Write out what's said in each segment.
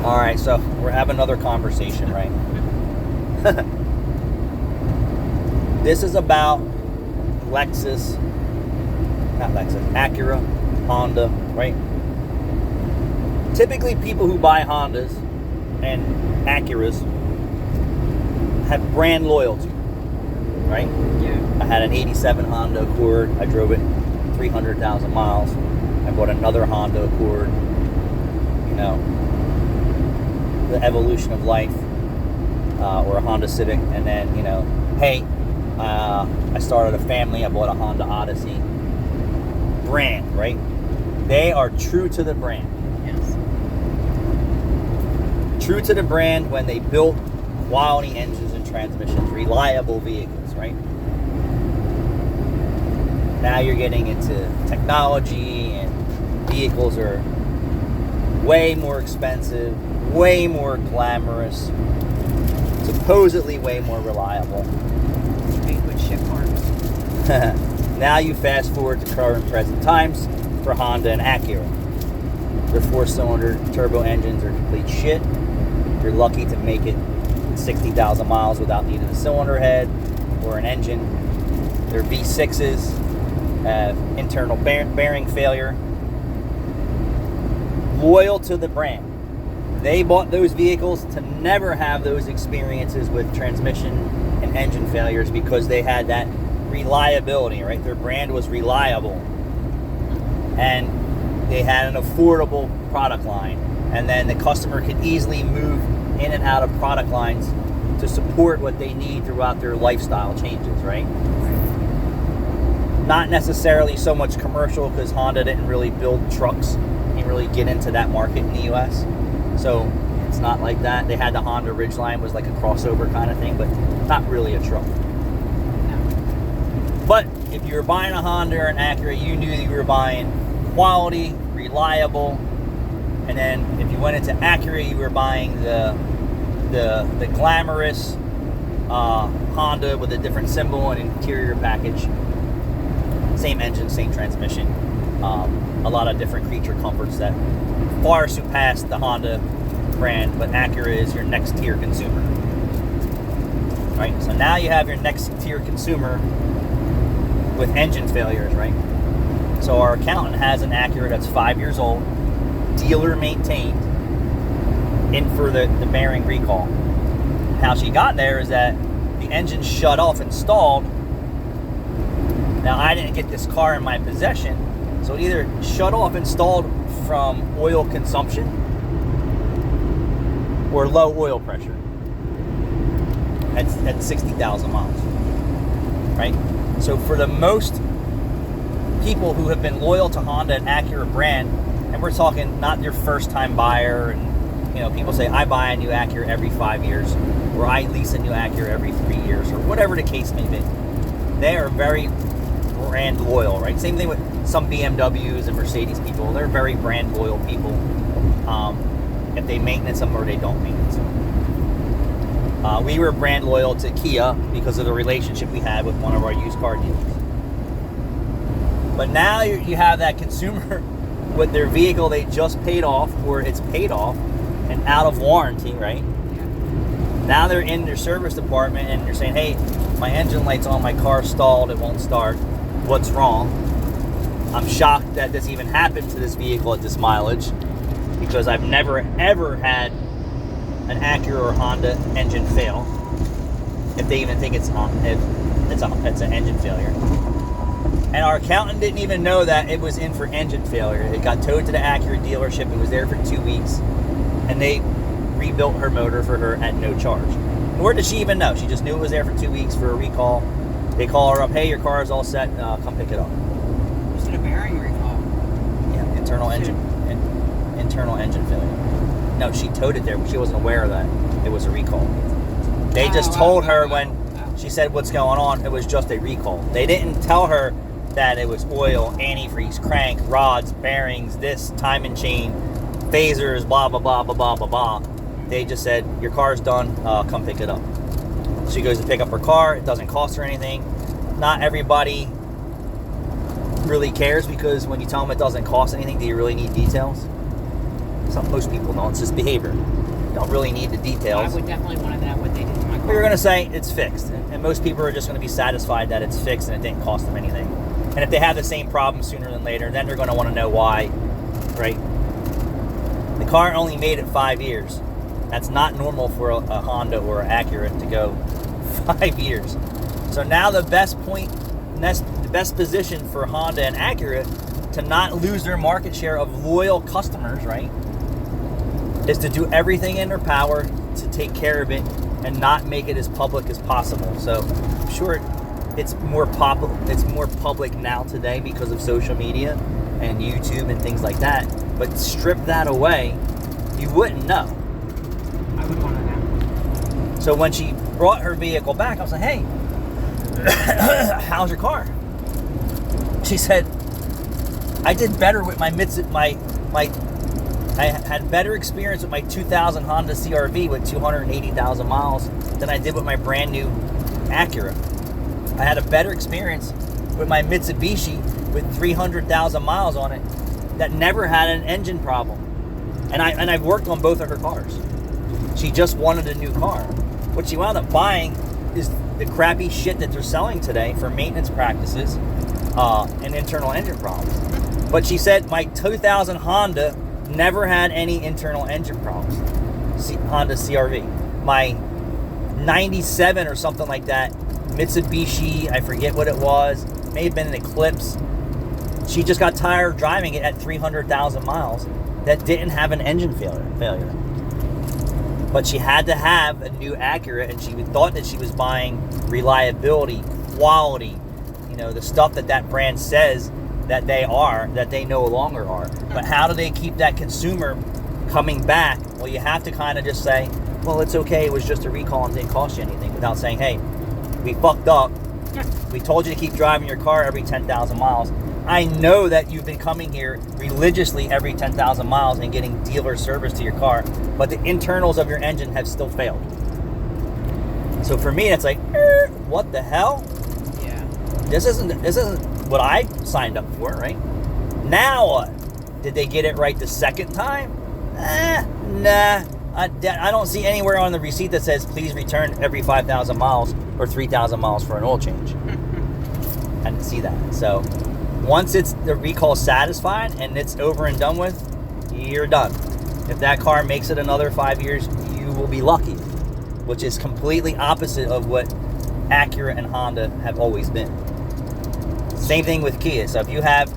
All right, so we're having another conversation, right? This is about Acura, Honda, right? Typically, people who buy Hondas and Acuras have brand loyalty, right? Yeah. I had an 87 Honda Accord. I drove it 300,000 miles. I bought another Honda Accord. You know, the evolution of life, or a Honda Civic. And then, hey, I started a family. I bought a Honda Odyssey. Brand, right? They are true to the brand. Yes. True to the brand when they built quality engines and transmissions, reliable vehicles, right? Now you're getting into technology, and vehicles are way more expensive, way more glamorous, supposedly way more reliable. Made with shit parts. Now you fast forward to current present times for Honda and Acura. Their 4-cylinder turbo engines are complete shit. You're lucky to make it 60,000 miles without needing a cylinder head or an engine. Their V6s have internal bearing failure. Loyal to the brand. They bought those vehicles to never have those experiences with transmission and engine failures because they had that reliability, right? Their brand was reliable. And they had an affordable product line. And then the customer could easily move in and out of product lines to support what they need throughout their lifestyle changes, right? Not necessarily so much commercial, because Honda didn't really build trucks. Didn't really get into that market in the US. So it's not like that. They had the Honda Ridgeline, was like a crossover kind of thing, but not really a truck. But if you were buying a Honda or an Acura, you knew that you were buying quality, reliable. And then if you went into Acura, you were buying the glamorous Honda with a different symbol and interior package. Same engine, same transmission. A lot of different creature comforts that far surpass the Honda brand, but Acura is your next tier consumer. Right? So now you have your next tier consumer with engine failures, right? So our accountant has an Acura that's 5 years old, dealer maintained, in for the bearing recall. How she got there is that the engine shut off and stalled. Now, I didn't get this car in my possession, so it either shut off and stalled from oil consumption or low oil pressure at 60,000 miles, right? So for the most people who have been loyal to Honda and Acura brand, and we're talking not your first time buyer, and people say I buy a new Acura every 5 years, or I lease a new Acura every 3 years, or whatever the case may be. They are very brand loyal, right? Same thing with some BMWs and Mercedes people. They're very brand loyal people. If they maintenance them or they don't maintenance them. We were brand loyal to Kia because of the relationship we had with one of our used car dealers. But now you have that consumer with their vehicle they just paid off, or it's paid off and out of warranty, right? Now they're in their service department and they're saying, hey, my engine light's on, my car stalled, it won't start. What's wrong? I'm shocked that this even happened to this vehicle at this mileage, because I've never ever had an Acura or Honda engine fail, if they even think it's an engine failure. And our accountant didn't even know that it was in for engine failure. It got towed to the Acura dealership. It was there for 2 weeks, and they rebuilt her motor for her at no charge. Nor did she even know. She just knew it was there for 2 weeks for a recall. They call her up, hey, your car is all set, come pick it up. Was it a bearing recall? Yeah, internal engine failure. No, she towed it there, but she wasn't aware of that. It was a recall. They just told her when she said what's going on, it was just a recall. They didn't tell her that it was oil, antifreeze, crank, rods, bearings, this, timing chain, phasers, blah, blah, blah, blah, blah, blah, blah. They just said, your car's done, come pick it up. She goes to pick up her car. It doesn't cost her anything. Not everybody really cares, because when you tell them it doesn't cost anything, do you really need details? Most people don't. It's just behavior. You don't really need the I details. would definitely want to know what they did to my car. But you're going to say it's fixed. And most people are just going to be satisfied that it's fixed and it didn't cost them anything. And if they have the same problem sooner than later, then they're going to want to know why, right? The car only made it 5 years. That's not normal for a Honda or an Acura to go 5 years. So now the best position for Honda and Acura to not lose their market share of loyal customers, right, is to do everything in their power to take care of it and not make it as public as possible. So I'm sure it's more public now today because of social media and YouTube and things like that. But strip that away, you wouldn't know. I would want to know. So when she brought her vehicle back, I was like, hey, how's your car? She said, I did better with my I had better experience with my 2000 Honda CR-V with 280,000 miles than I did with my brand new Acura. I had a better experience with my Mitsubishi with 300,000 miles on it that never had an engine problem. And I've worked on both of her cars. She just wanted a new car. What she wound up buying is the crappy shit that they're selling today for maintenance practices and internal engine problems. But she said my 2000 Honda never had any internal engine problems. Honda CR-V. My 97 or something like that, Mitsubishi, I forget what it was, may have been an Eclipse. She just got tired of driving it at 300,000 miles that didn't have an engine failure. But she had to have a new Acura, and she thought that she was buying reliability, quality, the stuff that brand says that they are, that they no longer are. But how do they keep that consumer coming back? Well, you have to kind of just say, well, it's okay, it was just a recall and didn't cost you anything, without saying, hey, we fucked up. We told you to keep driving your car every 10,000 miles. I know that you've been coming here religiously every 10,000 miles and getting dealer service to your car, but the internals of your engine have still failed. So for me, it's like, what the hell? Yeah. This isn't what I signed up for, right? Now what? Did they get it right the second time? Nah. I don't see anywhere on the receipt that says please return every 5,000 miles or 3,000 miles for an oil change. I didn't see that. So once the recall satisfied and it's over and done with, you're done. If that car makes it another 5 years, you will be lucky, which is completely opposite of what Acura and Honda have always been. Same thing with Kia. So if you have,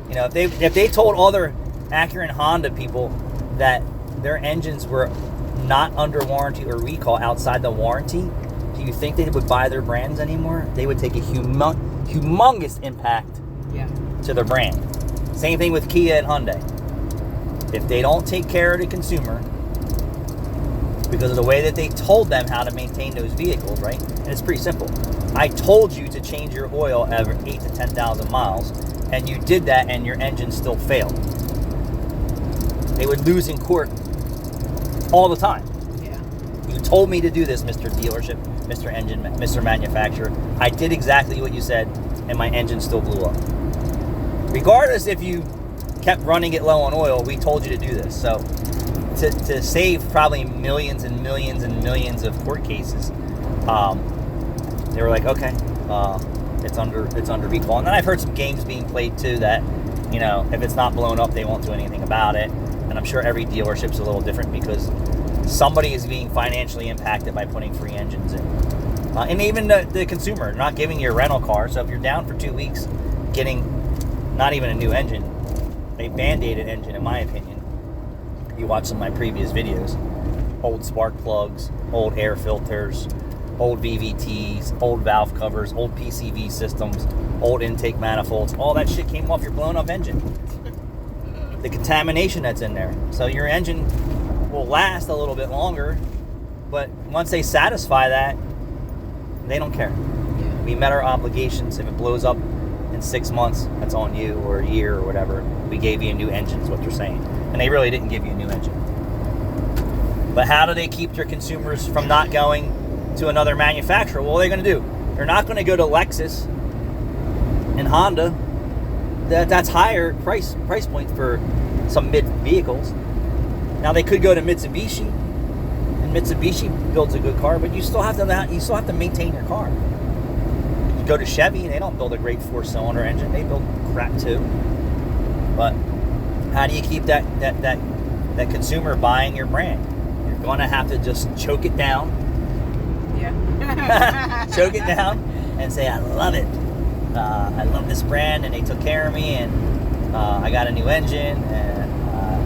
if they told other Acura and Honda people that their engines were not under warranty or recall outside the warranty, do you think they would buy their brands anymore? They would take a humongous impact to their brand. Same thing with Kia and Hyundai. If they don't take care of the consumer because of the way that they told them how to maintain those vehicles, right? And it's pretty simple. I told you to change your oil every 8 to 10,000 miles, and you did that and your engine still failed. They would lose in court all the time. Yeah. You told me to do this, Mr. Dealership, Mr. Engine, Mr. Manufacturer. I did exactly what you said, and my engine still blew up. Regardless if you kept running it low on oil, we told you to do this. So to save probably millions and millions and millions of court cases, they were like, okay, it's under recall. And then I've heard some games being played too that, if it's not blown up, they won't do anything about it. And I'm sure every dealership's a little different because somebody is being financially impacted by putting free engines in. And even the consumer, not giving you a rental car. So if you're down for 2 weeks getting not even a new engine, a band-aided engine, in my opinion. You watch some of my previous videos. Old spark plugs, old air filters, old VVTs, old valve covers, old PCV systems, old intake manifolds. All that shit came off your blown up engine. The contamination that's in there. So your engine will last a little bit longer, but once they satisfy that, they don't care. We met our obligations. If it blows up in 6 months, that's on you, or a year, or whatever. We gave you a new engine, is what they're saying. And they really didn't give you a new engine. But how do they keep their consumers from not going to another manufacturer? Well, what are they going to do? They're not going to go to Lexus and Honda. That's higher price point for some mid vehicles. Now they could go to Mitsubishi, and Mitsubishi builds a good car, but you still have to maintain your car. You go to Chevy, they don't build a great 4-cylinder engine; they build crap too. But how do you keep that consumer buying your brand? You're going to have to just choke it down. Yeah. Choke it down and say, I love it. I love this brand, and they took care of me, and I got a new engine, and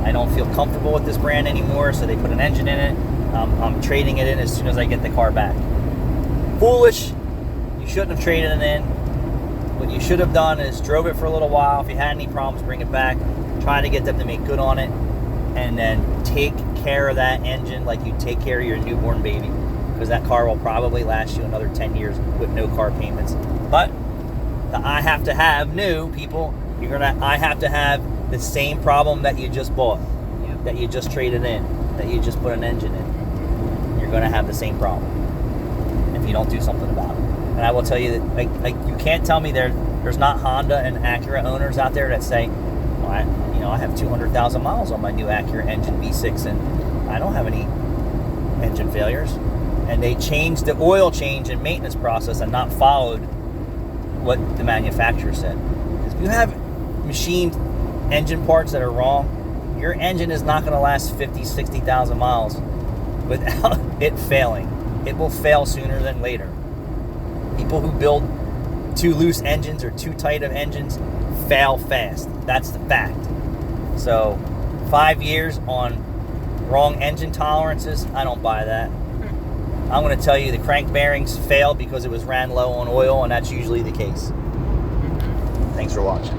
I don't feel comfortable with this brand anymore, so they put an engine in it. I'm trading it in as soon as I get the car back. Foolish. You shouldn't have traded it in. What you should have done is drove it for a little while. If you had any problems, bring it back. Try to get them to make good on it, and then take care of that engine like you take care of your newborn baby, because that car will probably last you another 10 years with no car payments. But the I have to have new people, I have to have the same problem that you just bought, that you just traded in, that you just put an engine in. You're going to have the same problem if you don't do something about it. And I will tell you that you can't tell me there's not Honda and Acura owners out there that say, well, I have 200,000 miles on my new Acura engine V6 and I don't have any engine failures. And they changed the oil change and maintenance process and not followed what the manufacturer said. Because if you have machined engine parts that are wrong, your engine is not going to last 50, 60,000 miles without it failing. It will fail sooner than later. People who build too loose engines or too tight of engines fail fast. That's the fact. So 5 years on wrong engine tolerances, I don't buy that. I'm going to tell you the crank bearings failed because it was ran low on oil, and that's usually the case. Thanks for watching.